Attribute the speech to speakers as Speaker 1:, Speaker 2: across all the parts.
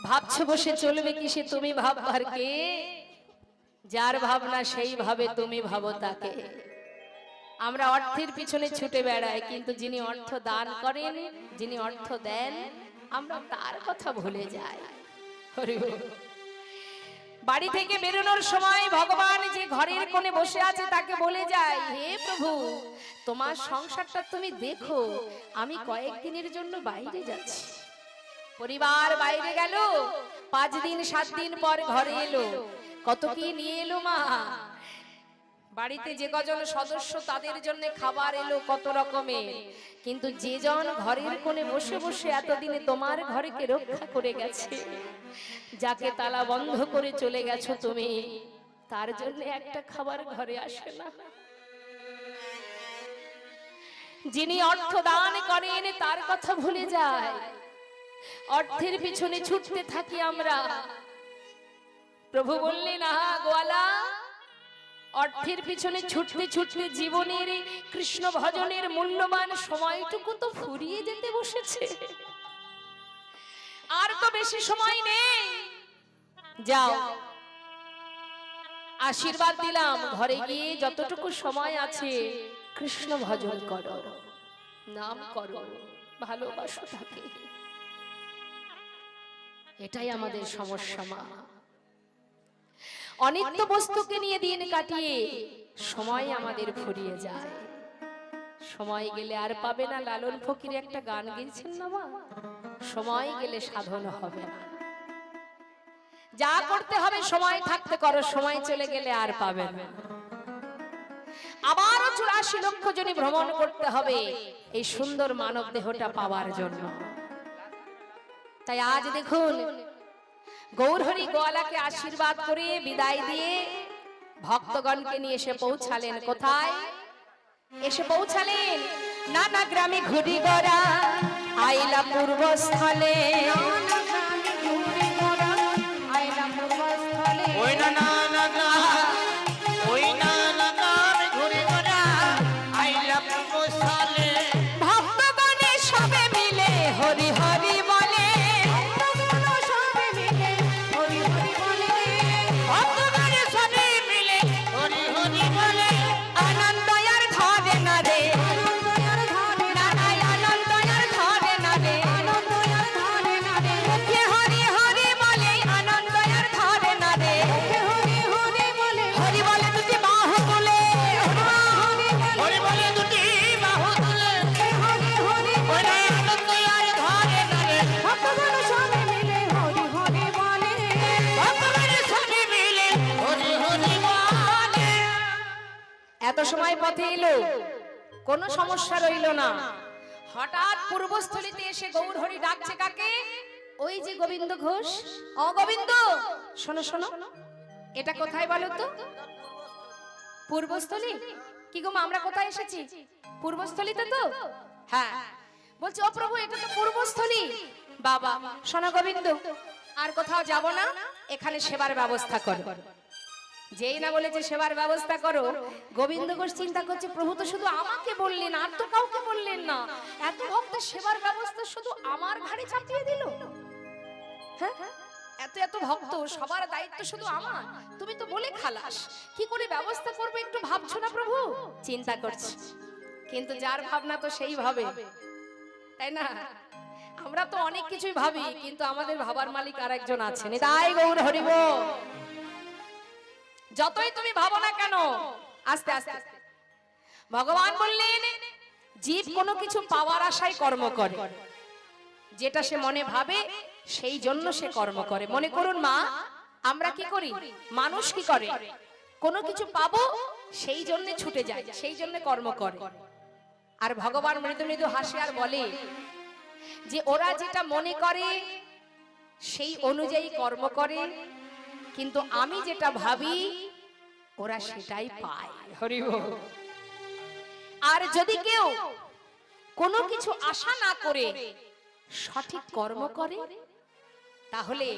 Speaker 1: ভাবছো বসে চলবে কিসে, তুমি ভাববার কে? যার ভাবনা সেই ভাবে, তুমি ভাবো তাকে। আমরা অর্থের পিছনে ছুটে বেড়াই, কিন্তু যিনি অর্থ দান করেন, যিনি অর্থ দেন, আমরা তার কথা ভুলে যাই। হরি বল। বাড়ি থেকে বেরোনোর সময় ভগবান যে ঘরের কোণে বসে আছে তাকে বলে যায়, হে প্রভু, তোমার সংসারটা তুমি দেখো, আমি কয়েকদিনের জন্য বাইরে যাচ্ছি। পরিবার বাইরে গেল, 5 দিন 7 দিন পর ঘরে এলো। কত কি নিয়ে এলো মা? বাড়িতে যে কজন সদস্য তাদের জন্য খাবার এলো কত রকমের, কিন্তু যে জন ঘরের কোণে বসে বসে এতদিনে তোমার ঘরকে রক্ষা করে গেছে, যাকে তালা বন্ধ করে চলে গেছো তুমি, তার জন্য একটা খাবার ঘরে আসে না। যিনি অর্থ দান করেন তার কথা ভুলে যায়, অর্থের পিছনে ছুটতে থাকি আমরা। প্রভু বললেন, আহা গোয়ালা, অর্থের পিছনে ছুটতে ছুটতে জীবনের কৃষ্ণ ভজনের মূল্যবান সময়টুকু তো ফুরিয়ে যেতে বসেছে, আর তো বেশি সময় নেই। যাও, আশীর্বাদ দিলাম, ঘরে গিয়ে যতটুকু সময় আছে কৃষ্ণ ভজন করো, নাম করো, ভালোবাসো তাকে। এটাই আমাদের সমস্যা মা। অনিত্য বস্তুকে নিয়ে দিন কাটিয়ে সময় আমাদের ফুরিয়ে যায়। সময় গেলে আর পাবে না। লালন ফকির একটা গান গেয়েছেন না মা, সময় গেলে সাধন হবে না। যা করতে হবে সময় থাকতে করো, সময় চলে গেলে আর পাবে না। আবারও 84 লক্ষ জনি ভ্রমণ করতে হবে এই সুন্দর মানব দেহটা পাওয়ার জন্য। তাই আজ দেখুন, গৌরহরি গোয়ালাকে আশীর্বাদ করে বিদায় দিয়ে ভক্তগণকে নিয়ে এসে পৌঁছালেন কোথায়? এসে পৌঁছালেন নানা গ্রামে ঘুরি গড়া আইলা পূর্বস্থলে।
Speaker 2: ওই নানা ঘুরে ঘোরা আইলা পূর্বস্থলে।
Speaker 1: ভক্তগণে সবে মিলে হরি হরি বলে,
Speaker 2: ভক্তগণে সবে মিলে হরি হরি বলে।
Speaker 1: আনন্দ আর ধরে না রে, নানাই আনন্দ আর ধরে না রে, মুখে হরি হরি বলে আনন্দ আর ধরে না রে। হরি বলে দুটি বাহু তুলে,
Speaker 2: হরি বলে দুটি বাহু তুলে, ওই না আনন্দ আর ধরে না রে। ভক্তগণে সবে মিলে হরি হরি বলে।
Speaker 1: এত সময় পথে এলো, কোনো সমস্যা রইল না। হঠাৎ পূর্বস্থলিতে এসে গৌরহরি ডাকছে কাকে? ওই যে গোবিন্দ ঘোষ। ও গোবিন্দ, শোনো শোনো, এটা কোথায় বলো তো? পূর্বস্থলী। কি গো মা, আমরা কোথায় এসেছি? পূর্বস্থলীতে তো? হ্যাঁ। বলছি, ও প্রভু, এটা তো পূর্বস্থলী। বাবা শোনো গোবিন্দ, আর কোথাও যাব না, এখানে সেবার ব্যবস্থা করো। যেই না বলেছে সেবার ব্যবস্থা করো, গোবিন্দ ঘোষ চিন্তা করছে, প্রভু তো শুধু আমাকে বললেন, আর তো কাউকে বললেন না। এত ভক্তের সেবার ব্যবস্থা শুধু আমার ঘাড়ে চাপিয়ে দিল। হ্যাঁ, এত এত ভক্ত, সবার দায়িত্ব শুধু আমার। তুমি তো বলে খালাস, কি করে ব্যবস্থা করবে একটু ভাবছো না প্রভু? চিন্তা করছি, কিন্তু যার ভাবনা তো সেই ভাবে, তাই না? আমরা তো অনেক কিছুই ভাবি, কিন্তু আমাদের ভাবার মালিক আর একজন আছেন। তাই গৌর হরি বল। যতই তুমি ভাবো না কেন, আস্তে আস্তে ভগবান বললেন, জীব কোনো কিছু পাওয়ার আশায় কর্ম করে। যেটা সে মনে ভাবে সেই জন্য সে কর্ম করে। মনে করুন মা, আমরা কি করি? মানুষ কি করে? কোনো কিছু পাবো সেই জন্য ছুটে যায়, সেই জন্য কর্ম করে। আর ভগবান মৃদু মৃদু হাসে আর বলে যে ওরা যেটা মনে করে সেই অনুযায়ী কর্ম করে, কিন্তু আমি যেটা ভাবি ওরা সেটাই পায়। হরি বল। আর যদি কেউ কোনো কিছু আশা না করে সঠিক কর্ম করে, তাহলে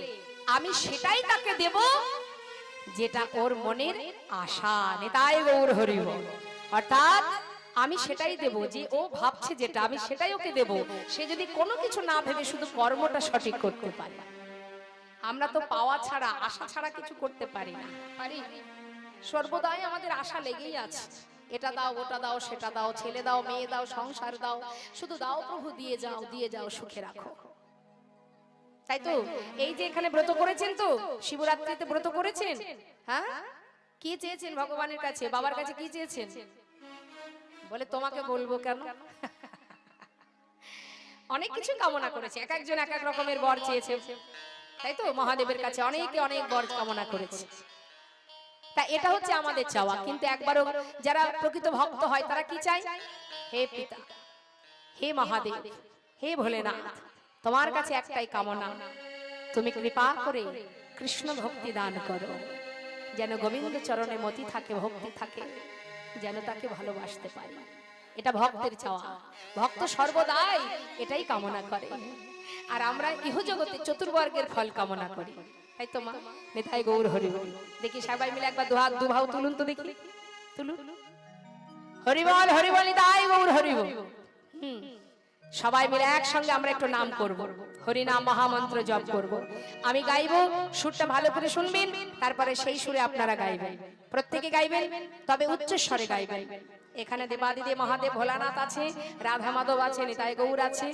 Speaker 1: আমি সেটাই তাকে দেব যেটা ওর মনের আশা। নেতাই গৌর হরি বল। অর্থাৎ আমি সেটাই দেব যে ও ভাবছে যেটা, আমি সেটাই ওকে দেব। সে যদি কোনো কিছু না ভেবে শুধু কর্মটা সঠিক করতে পারে। আমরা তো পাওয়া ছাড়া আশা ছাড়া কিছু করতে পারি না, পারি? সর্বদাই আমাদের আশা লেগেই আছে, এটা দাও ওটা দাও সেটা দাও, ছেলে দাও মেয়ে দাও সংসার দাও, শুধু দাও প্রভু, দিয়ে যাও সুখে রাখো। তাই তো এই যে এখানে ব্রত করেছেন, তো শিবরাত্রিতে ব্রত করেছেন, হ্যাঁ কি চেয়েছেন ভগবানের কাছে, বাবার কাছে কি চেয়েছেন? বলে তোমাকে বলবো কেন? অনেক কিছু কামনা করেছে, এক একজন এক এক রকমের বর চেয়েছে, তাই তো মহাদেবের কাছে অনেকে অনেক বর কামনা করেছে। তা এটা হচ্ছে আমাদের চাওয়া, কিন্তু একবারও যারা প্রকৃত ভক্ত হয় তারা কি চায়? হে পিতা, হে মহাদেব, হে ভোলেনাথ, তোমার কাছে একটাই কামনা, তুমি কৃপা করে কৃষ্ণ ভক্তি দান করো, যেন গোবিন্দ চরণে মতি থাকে, ভক্তি থাকে, যেন তাকে ভালোবাসতে পারি। এটা ভক্তের চাওয়া, ভক্ত সর্বদাই এটাই কামনা করে। আর আমরা ইহজগতে চতুর্বর্গের ফল কামনা করি, তাই তো মা? নেতাই গৌর হরি বল। দেখি সবাই মিলে একবার দুহাত দুভাও তুলুন তো দেখি, তুলুন। হরি বল হরি বল, নিতাই গৌর হরি বল। সবাই মিলে একসঙ্গে আমরা একটু নাম করব, হরি নাম মহামন্ত্র জপ করব। আমি গাইবো, সুরটা ভালো করে শুনবেন, তারপরে সেই সুরে আপনারা গাইবেন, প্রত্যেকে গাইবেন, তবে উচ্চ স্বরে গাইবেন। এখানে দেবাদিদেব মহাদেব ভোলানাথ আছে, রাধা মাধব আছে, নিতাই গৌর আছে,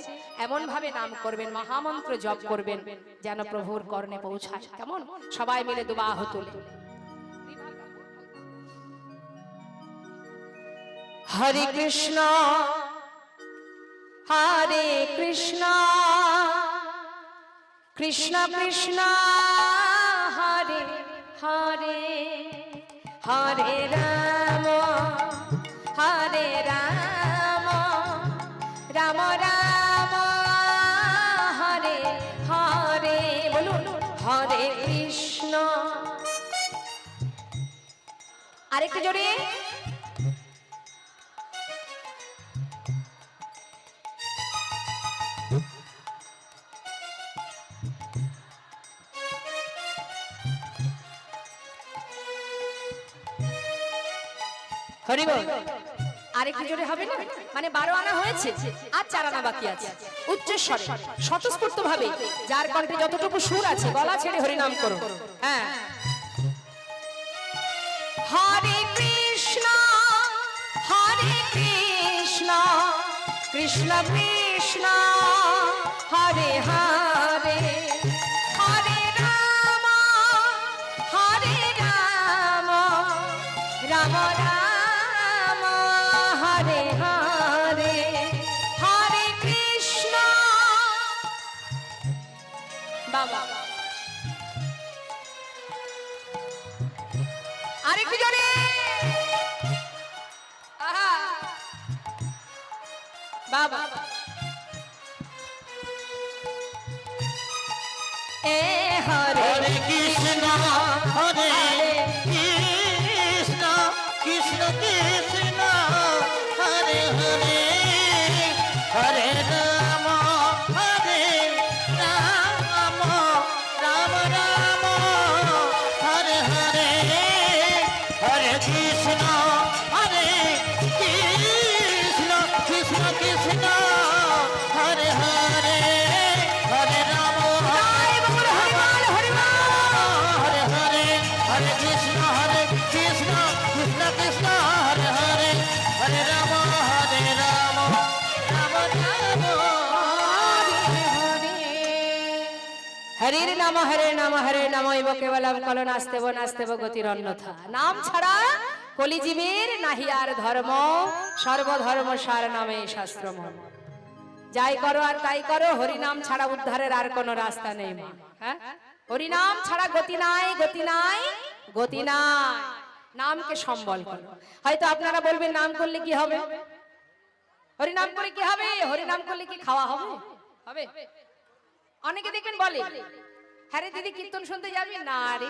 Speaker 1: এমন ভাবে নাম করবেন, মহামন্ত্র জপ করবেন যেন প্রভুর কর্ণে পৌঁছায়। কেমন? সবাই মিলে দুবাহু তুলে হরে কৃষ্ণ হরে কৃষ্ণ কৃষ্ণ কৃষ্ণ হরে হরে, হরে রাম হরে রাম, রাম রাম হরে হরে। বলুন হরে কৃষ্ণ। আরেকটু জোরে। হরি বল। আরেকটু জোরে হবে না? মানে 12 আনা হয়েছে, আর 4 আনা বাকি আছে। উচ্চ স্বরে স্বতঃস্ফূর্ত ভাবে যার কণ্ঠে যতটুকু সুর আছে গলা ছেড়ে হরি নাম করো। হ্যাঁ, হরে কৃষ্ণ কৃষ্ণ কৃষ্ণ হরে হরে, হরে রাম রাম রাম হরে হরে, হরে কৃষ্ণ। বাবা আরেকটু জোরে। আহা বাবা। এ হরে
Speaker 3: কৃষ্ণ হরে কৃষ্ণ কৃষ্ণ কৃষ্ণ হরে হরে, হরে রাম রাম রাম রাম হরে হরে, হরে কৃষ্ণ হরে কৃষ্ণ কৃষ্ণ কৃষ্ণ হরে হরে, হরে রাম হরে হরে, হরে কৃষ্ণ কৃষ্ণ কৃষ্ণ হরে হরে, হরে রাম রাম রাম
Speaker 1: হরির নাম হরে নাম এব কেবলম কল নাস্তেব নাস্তেব গতির অন্যথা। নাম ছাড়া কলিজীবের নাহি আর ধর্ম, সর্বধর্ম সার নামে শাস্ত্রম। যাই করো আর তাই করো, হরি নাম ছাড়া উদ্ধারের আর কোনো রাস্তা নেই মা। হ্যাঁ, হরি নাম ছাড়া গতি নাই, গতি নাই, গতি নাই। নামকে সম্বল করো। হয়তো আপনারা বলবেন নাম করলে কি হবে? হরি নাম করে কি হবে? হরি নাম করলে কি খাওয়া হবে? হবে? অনেকে দেখবেন বলে, হ্যাঁ রে দিদি কীর্তন শুনতে যাবি? না রে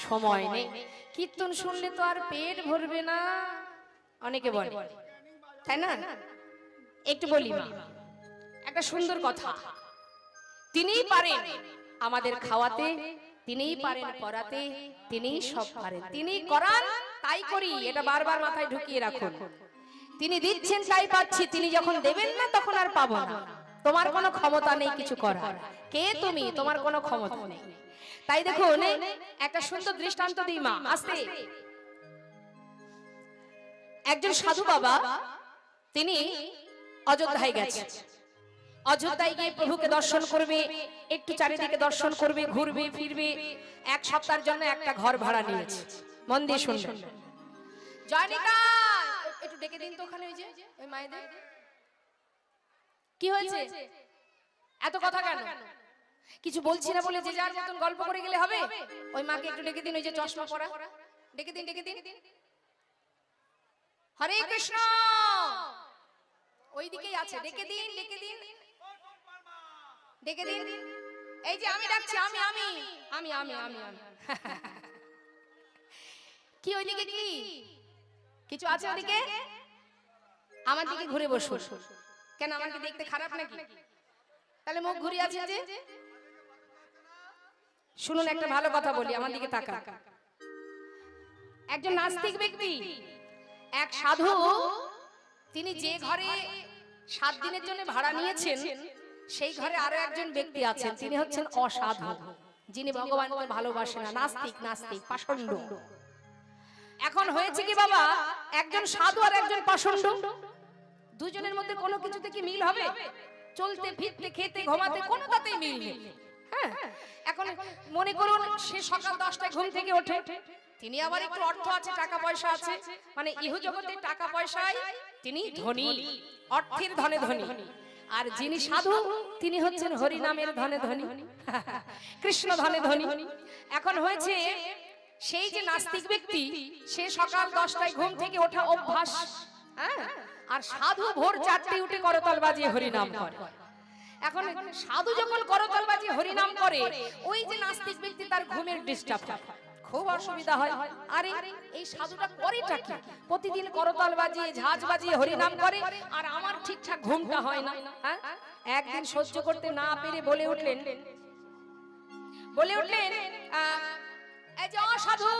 Speaker 1: সময় নেই, কীর্তন শুনলে তো আর পেট ভরবে না, অনেকে বলে, তাই না? একটু বলি মা, একটা সুন্দর কথা, তিনিই পারেন আমাদের খাওয়াতে, তিনিই পারেন পড়াতে, তিনিই সব পারেন, তিনি করান তাই করি, এটা বারবার মাথায় ঢুকিয়ে রাখুন। তিনি দিচ্ছেন তাই পাচ্ছি, তিনি যখন দেবেন না তখন আর পাবো না। তোমার কোনো ক্ষমতা নেই কিছু করার। কে তুমি? তোমার কোনো ক্ষমতা নেই। তাই দেখুন একটা সুন্দর দৃষ্টান্ত দিই মা। আস্তে। একজন সাধু বাবা তিনি অযোধ্যায় গেছে। অযোধ্যায় গিয়ে প্রভুকে দর্শন করবে, একটু চারিদিকে দর্শন করবে, ঘুরবে ফিরবে। এক সপ্তাহের জন্য একটা ঘর ভাড়া নিয়েছে। মন দিয়ে শুনবেন। জয়নিকা একটু ডেকে দিন তো ওখানে, ওই যে ওই মায়েদের। কি হয়েছে? এত কথা কেন? কিছু বলছি না বলে যে যার মতন গল্প করে গেলে হবে? ওই মাকে একটু ডেকে দিন, ওই যে চশমা পরা, ডেকে দিন, ডেকে দিন। হরে কৃষ্ণ, ওইদিকেই আছে, ডেকে দিন, ডেকে দিন, ডেকে দিন। এই যে আমি ডাকছি, আমি আমি আমি আমি আমি আমি কি ওইদিকে কি কিছু আছে ওদিকে? আমার দিকে ঘুরে বসো। কেন, আমাকে দেখতে খারাপ নাকি? তাহলে মুখ ঘুরিয়ে আছে যে? শুনুন একটা ভালো কথা বলি, আমার দিকে তাকা। একজন নাস্তিক ব্যক্তি, এক সাধু, তিনি যে ঘরে 7 দিনের জন্য ভাড়া নিয়েছেন সেই ঘরে আরো একজন ব্যক্তি আছেন, তিনি হচ্ছেন অসাধু, যিনি ভগবানকে ভালোবাসেন না, নাস্তিক, নাস্তিক, পাষণ্ড। এখন হয়েছে কি বাবা, একজন সাধু আর একজন পাষণ্ড, দুজনের মধ্যে কোনো কিছুতে কি মিল হবে? চলতে ফিরতে খেতে ঘুমাতে কোনোটাতেই মিল নেই। হ্যাঁ, এখন মনে করুন সে সকাল 10টায় ঘুম থেকে ওঠে, তিনি আবার একটু অর্থ আছে, টাকা পয়সা আছে, মানে ইহু জগতে টাকা পয়সায় তিনি ধনী, অর্থের ধনে ধনী। আর যিনি সাধু তিনি হচ্ছেন হরি নামের ধনে ধনী, কৃষ্ণ ধনে ধনী। এখন হয়েছে সেই যে নাস্তিক ব্যক্তি, সে সকাল 10টায় ঘুম থেকে ওঠা অভ্যাস, হ্যাঁ, আর সাধু ভোর 4টায় উঠে করতাল বাজিয়ে হরি নাম করে। এখন সাধু যখন করতাল বাজিয়ে হরি নাম করে, ওই যে নাস্তিক ব্যক্তি তার ঘুমের ডিস্টার্ব হয়, খুব অসুবিধা হয়। আরে এই সাধুটা করেটা কি? প্রতিদিন করতাল বাজিয়ে ঝাঁঝ বাজিয়ে হরি নাম করে, আর আমার ঠিকঠাক ঘুমটা হয় না। হ্যাঁ, একদিন সহ্য করতে না পেরে বলে উঠলেন, এই যে অসাধু,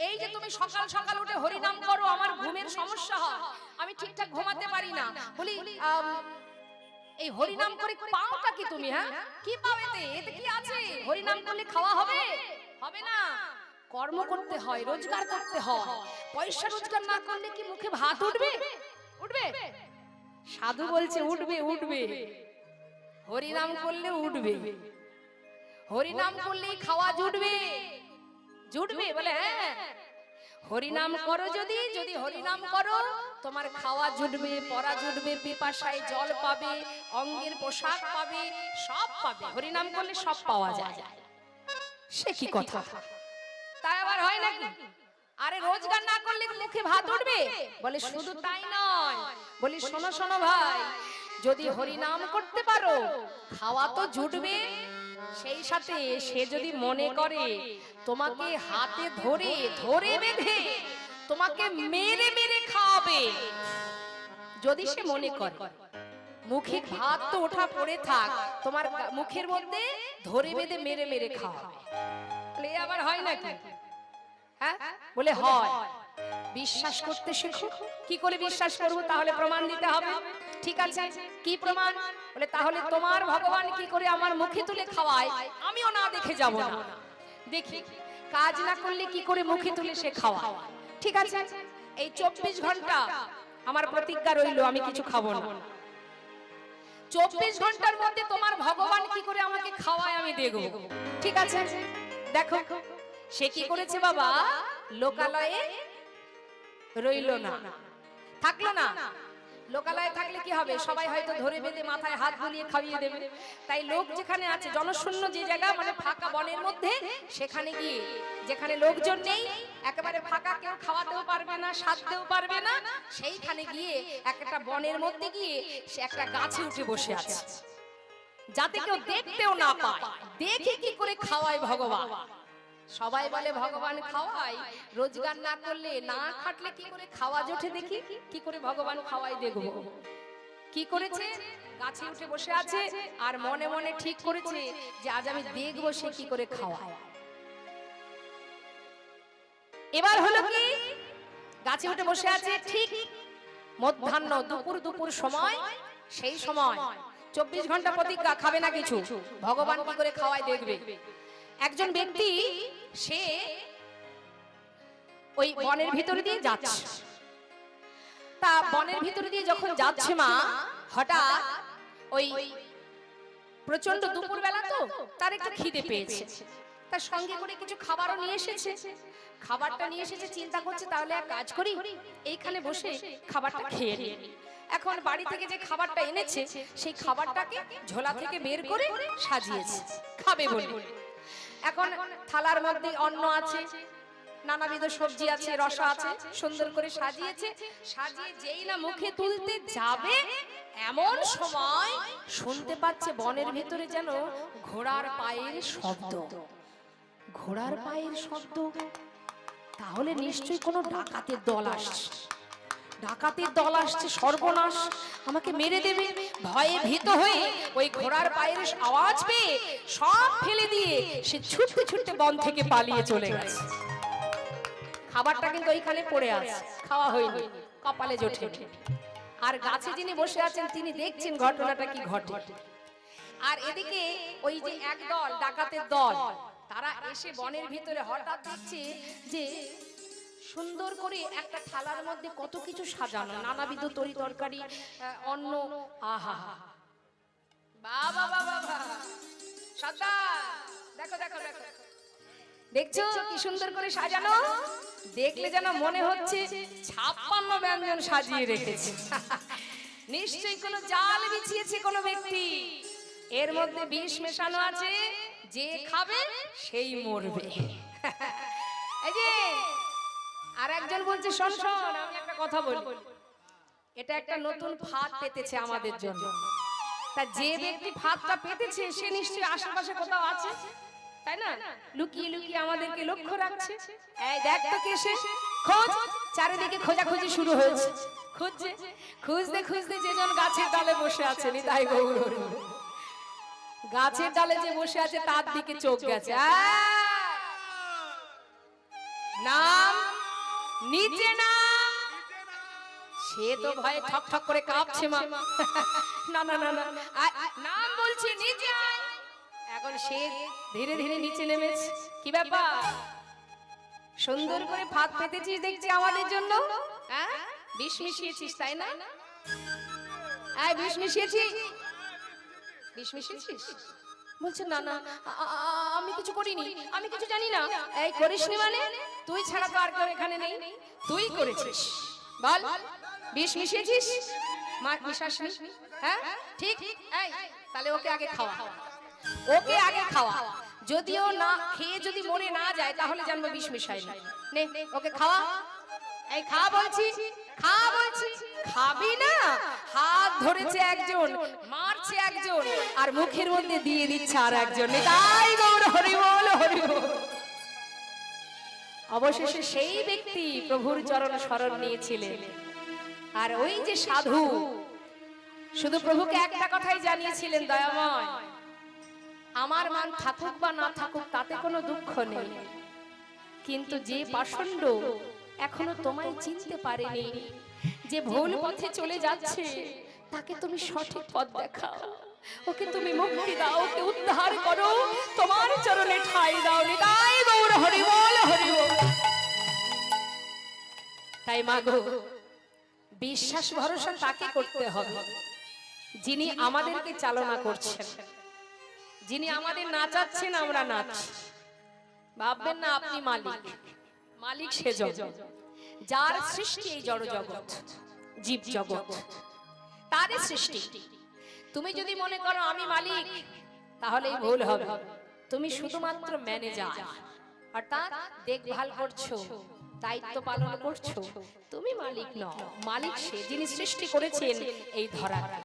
Speaker 1: এই যে তুমি সকাল সকাল উঠে হরি নাম করো, আমার ঘুমের সমস্যা হয়, আমি ঠিকঠাক ঘুমাতে পারি না। বলি এই হরি নাম করে পাওটা কি তুমি? হ্যাঁ, কি পাও এতে? এতে কি আছে? হরি নাম করলে খাওয়া হবে? হবে না। কর্ম করতে হয়, রোজগার করতে হয়। পয়সা রোজগার না করলে কি মুখে ভাত উঠবে? উঠবে? সাধু বলছে উঠবে, উঠবে, হরি নাম করলে উঠবে, হরি নাম করলেই খাওয়া জুটবে, জুটবে। বলে হ্যাঁ, হরি নাম করো, যদি যদি হরি নাম করো তোমার খাওয়া জুটবে, পড়া জুটবে, পিপাসায় জল পাবে, অঙ্গের পোশাক পাবে, সব পাবে। হরি নাম করলে সব পাওয়া যায়। সে কি কথা? তাই আবার হয় নাকি? আরে রোজগার না করলে মুখে ভাত উঠবে? বলে শুধু তাই নয়, বলি শোনো শোনো ভাই, যদি হরি নাম করতে পারো খাওয়া তো জুটবে, সেই সাথে সে যদি মনে করে তোমাকে হাতে ধরে ধরে বেঁধে তোমাকে মেরে মেরে খাওয়াবে, যদি সে মনে করে, মুখে ভাত তো ওঠা পড়ে থাক, তোমার মুখের মধ্যে ধরে বেঁধে মেরে মেরে খাওয়াবে, আবার হয় নাকি? হ্যাঁ, বলে হয়। বিশ্বাস করতে শেখো। কি করে বিশ্বাস করবো? তাহলে প্রমাণ দিতে হবে। ঠিক আছে, কি প্রমাণ? বলে তাহলে তোমার ভগবান কি করে আমার মুখে তুলে খাওয়ায় আমিও না দেখে যাব না। দেখি কাজ না করলে কি করে মুখে তুলে সে খাওয়ায়। ঠিক আছে, এই 24 ঘন্টা আমার প্রতিজ্ঞা রইল, আমি কিছু খাবো না। 24 ঘন্টার মধ্যে তোমার ভগবান কি করে আমাকে খাওয়ায় আমি দেখব। ঠিক আছে, দেখো সে কি করেছে বাবা, লোকালয়ে রইল না, থাকলো না। লোকালয়ে থাকলে কি হবে? সবাই হয়তো ধরে বেঁধে মাথায় হাত বুলিয়ে খাইয়ে দেবে। তাই লোক যেখানে আছে, জনশূন্য যে জায়গা, মানে ফাঁকা বনের মধ্যে, সেখানে গিয়ে যেখানে লোকজন নেই, একেবারে ফাঁকা, কেউ খাওয়াতেও পারবে না, সাধতেও পারবে না, সেইখানে গিয়ে একটা বনের মধ্যে গিয়ে সে একটা গাছে উঠে বসে আছে, যাতে কেউ দেখতেও না পায়। দেখে কি করে খাওয়ায় ভগবান? সবাই বলে ভগবান খাওয়াই, রোজগার না করলে, না খাটলে কি করে খাওয়া জোটে? দেখি কি করে ভগবান খাওয়াই দেখবো। কি করেছে? গাছে উঠে বসে আছে আর মনে মনে ঠিক করেছে যে আজ আমি দেখবো সে কি করে খাওয়ায়। এবার হলো কি, গাছে উঠে বসে আছে, ঠিক মধ্যাহ্ন দুপুর দুপুর সময় সেই সময় 24 ঘন্টা প্রতিজ্ঞা, খাবে না কিছু। ভগবান কি করে খাওয়ায় দেখবে। একজন ব্যক্তি সে ওই বনের ভিতরে দিয়ে যাচ্ছে, তা বনের ভিতরে দিয়ে যখন যাচ্ছে মা, হঠাৎ ওই প্রচন্ড দুপুর বেলা তো তার একটু খিদে পেয়েছে, তার সঙ্গে করে কিছু খাবারও নিয়ে এসেছে। খাবারটা নিয়ে এসেছে, চিন্তা করছে তাহলে এক কাজ করি, এইখানে বসে খাবারটা খেয়ে নিই। এখন বাড়ি থেকে যে খাবারটা এনেছে সেই খাবারটাকে ঝোলা থেকে বের করে সাজিয়েছে খাবে বলে। এখন থালার মধ্যে অন্ন আছে, নানাবিধ সবজি আছে, রসা আছে, সুন্দর করে সাজিয়েছে। সাজিয়ে যেই না মুখে তুলতে যাবে, এমন সময় শুনতে পাচ্ছে বনের ভিতরে যেন ঘোড়ার পায়ের শব্দ। ঘোড়ার পায়ের শব্দ, তাহলে নিশ্চয়ই কোনো ডাকাতের দল আসছে। ডাকাতের দল আসছে, সর্বনাশ, আমাকে মেরে দেবে। ভয়ে ভীত হয়ে ওই ঘোড়ার পায়ের আওয়াজ পেয়ে সব ফেলে দিয়ে সে ছুটতে ছুটতে বন থেকে পালিয়ে চলে গেছে। খাবারটা কিন্তু ওইখানে পড়ে আছে, খাওয়া হয়নি, কপালে জোটে। আর গাছে যিনি বসে আছেন তিনি দেখছেন ঘটনাটা কি ঘটে। আর এদিকে ওই যে এক দল ডাকাতের দল, তারা এসে বনের ভিতরে হঠাৎ দেখছে যে সুন্দর করে একটা থালার মধ্যে কত কিছু সাজানো, নানাবিধ তরি তরকারি, অন্ন। আহা, বাবা বাবা বাবা, সাদা, দেখো দেখো দেখো, দেখছো কি সুন্দর করে সাজানো। দেখলে যেন মনে হচ্ছে 56 ব্যঞ্জন সাজিয়ে রেখেছে। নিশ্চয়ই কোনো জাল বিছিয়েছে কোনো ব্যক্তি, এর মধ্যে বিষ মেশানো আছে, যে খাবে সেই মরবে। এই যে আর একজন বলছে, শোন শোন, আমি একটা কথা বলি, এটা একটা নতুন ফাঁদ পেতেছে আমাদের জন্য। তা যে ব্যক্তি ফাঁদটা পেতেছে সে নিশ্চয়ই আশেপাশে কোথাও আছে, তাই না? লুকিয়ে লুকিয়ে আমাদেরকে লক্ষ্য রাখছে। এই দেখ তো কে সে, খোঁজ। চারিদিকে খোঁজাখুঁজি শুরু হয়েছে, খুঁজছে, খুঁজতে খুঁজতে যেজন গাছের ডালে বসে আছে, নিতাই গৌর হরি বল। গাছের ডালে যে বসে আছে তার দিকে চোখ গেছে। নাম, নিচে নাম। সে তো ভয়ে ঠক ঠক করে কাঁপছে মা। না না না না, নাম বলছি, নিচে আয়। এখন সে ধীরে ধীরে নিচে নেমেছে। কি ব্যাপার, সুন্দর করে ফাঁদ পেতেছিস দেখছি আমাদের জন্য, হ্যাঁ? বিষ মিশিয়েছিস তাই না? এই বিষ মিশিয়েছিস, বিষ মিশিয়েছিস? বলছে না না, আমি কিছু করিনি, আমি কিছু জানি না। এই করিসনি মানে? তুই ছাড়া তো আর কেউ এখানে নেই, তুই করেছিস। বল, বিষ মিশিয়েছিস? মিশাসনি? হ্যাঁ ঠিক। এই তাহলে ওকে আগে খাওয়া, ওকে আগে খাওয়া। যদিও না খেয়ে যদি মরে না যায় তাহলে জানবো বিষ মিশাইনি। নে ওকে খাওয়া। এই খা বলছি, খা বলছি। খাবি না? হাত ধরেছে একজন, মারছে একজন, আর মুখের মধ্যে দিয়ে দিচ্ছে আর একজন। তাই গৌর হরি বল, হরি বল। অবশেষে সেই ব্যক্তি প্রভুর চরণ শরণ নিয়েছিলেন। আর ওই যে সাধু শুধু প্রভুকে একটা কথাই জানিয়েছিলেন, দয়াময়, আমার মান থাকুক বা না থাকুক তাতে কোনো দুঃখ নেই, কিন্তু যে পাষণ্ড এখনো তোমায় চিনতে পারেনি, যে ভুল পথে চলে যাচ্ছে, তাকে তুমি সঠিক পথ দেখাও, ওকে তুমি মুক্তি দাও, ওকে উদ্ধার করো, তোমার চরণে ঠাঁই দাও। নিতাই গৌর হরি বল, হরি বল। তাই মাগো, বিশ্বাস ভরসা তাকে করতে হবে যিনি আমাদেরকে চালনা করছেন, যিনি আমাদের নাচাচ্ছেন, আমরা নাচছি। ভাববেন না আপনি মালিক, মালিক সেজন, যার সৃষ্টি এই জড় জগৎ, জীব জগৎ, তারই সৃষ্টি। তুমি যদি মনে করো আমি মালিক, তাহলেই ভুল হবে। তুমি শুধুমাত্র ম্যানেজার, অর্থাৎ দেখভাল করছো, দায়িত্ব পালন করছো। তুমি মালিক নও, মালিক সে যিনি সৃষ্টি করেছেন এই ধরা।